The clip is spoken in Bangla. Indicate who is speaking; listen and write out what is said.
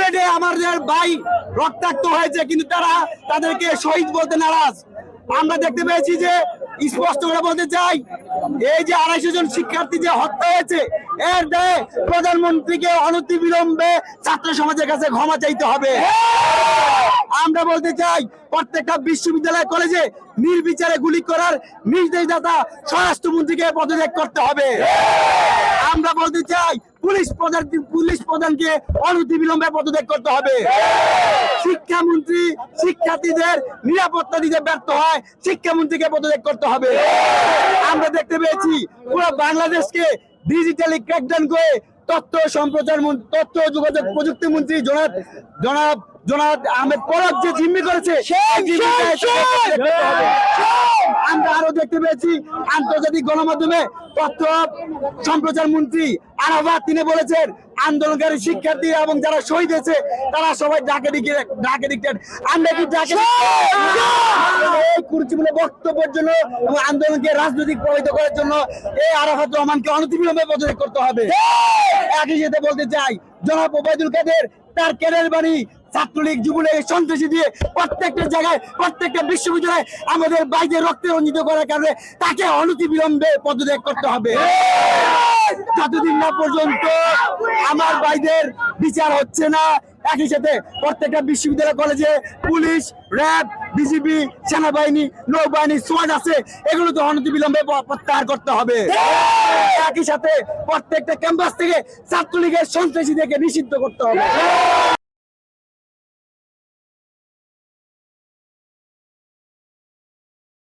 Speaker 1: বুলেটে আমাদের ভাই রক্তাক্ত হয়েছে, কিন্তু তারা তাদেরকে শহীদ বলতে নারাজ। আমরা দেখতে পেয়েছি যে স্পষ্ট করে বলতে চাই, এই যে 250 জন শিক্ষার্থী যে হত্যা হয়েছে, এর দায়ে প্রধানমন্ত্রীকে অনতিবিলম্বে ছাত্র সমাজের কাছে ক্ষমা চাইতে হবে। আমরা বলতে চাই, প্রত্যেকটা বিশ্ববিদ্যালয় কলেজে নির্বিচারে গুলি করার নির্দেশদাতা স্বরাষ্ট্রমন্ত্রীকে পদত্যাগ করতে হবে। আমরা বলতে চাই, পুলিশ প্রধানকে অনতিবিলম্বে পদত্যাগ করতে হবে। শিক্ষামন্ত্রী শিক্ষার্থীদের নিরাপত্তা দিতে ব্যর্থ হয়, শিক্ষামন্ত্রীকে পদত্যাগ করতে হবে। আমরা দেখতে পেয়েছি পুরো বাংলাদেশকে ডিজিটালি ক্র্যাকডাউন করে তথ্য যোগাযোগ প্রযুক্তি মন্ত্রী জনাব আহমেদ পরক যে জিম্মি করেছে, আমরা আরো দেখতে পেয়েছি আন্তর্জাতিক গণমাধ্যমে তথ্য সম্প্রচার মন্ত্রী আরাফাত তিনি বলেছেন, আন্দোলনকারী শিক্ষার্থী এবং যারা শহীদ হয়েছে তারা সবাই ডাকে ডিক্টেড। আমরা কি ডাকে এই কুরুচিপূর্ণ বক্তব্যের জন্য এবং আন্দোলনকে রাজনৈতিক প্রভাবিত করার জন্য এই আরাফাত রহমানকে অনতিবিলম্বে পদত্যাগ করতে হবে। একই সাথে বলতে চাই, জনাব ওবায়দুল কাদের তার কেরের বাণী ছাত্রলীগ যুবলীগ সন্ত্রাসী দিয়ে প্রত্যেকটা জায়গায় প্রত্যেকটা বিশ্ববিদ্যালয়ে আমাদের বাইরে রক্তে রঞ্জিত করার কারণে তাকে অনতিবিলম্বে পদত্যাগ করতে হবে। যতদিন না পর্যন্ত আমার ভাইদের বিচার হচ্ছে না, একই সাথে প্রত্যেকটা বিশ্ববিদ্যালয় কলেজে পুলিশ, র্যাব, বিজিবি, সেনাবাহিনী, নৌবাহিনী, সোয়াট আছে, এগুলো তো অনতিবিলম্বে প্রত্যাহার করতে হবে। একই সাথে প্রত্যেকটা ক্যাম্পাস থেকে ছাত্রলীগের সন্ত্রাসীদেরকে নিষিদ্ধ করতে হবে।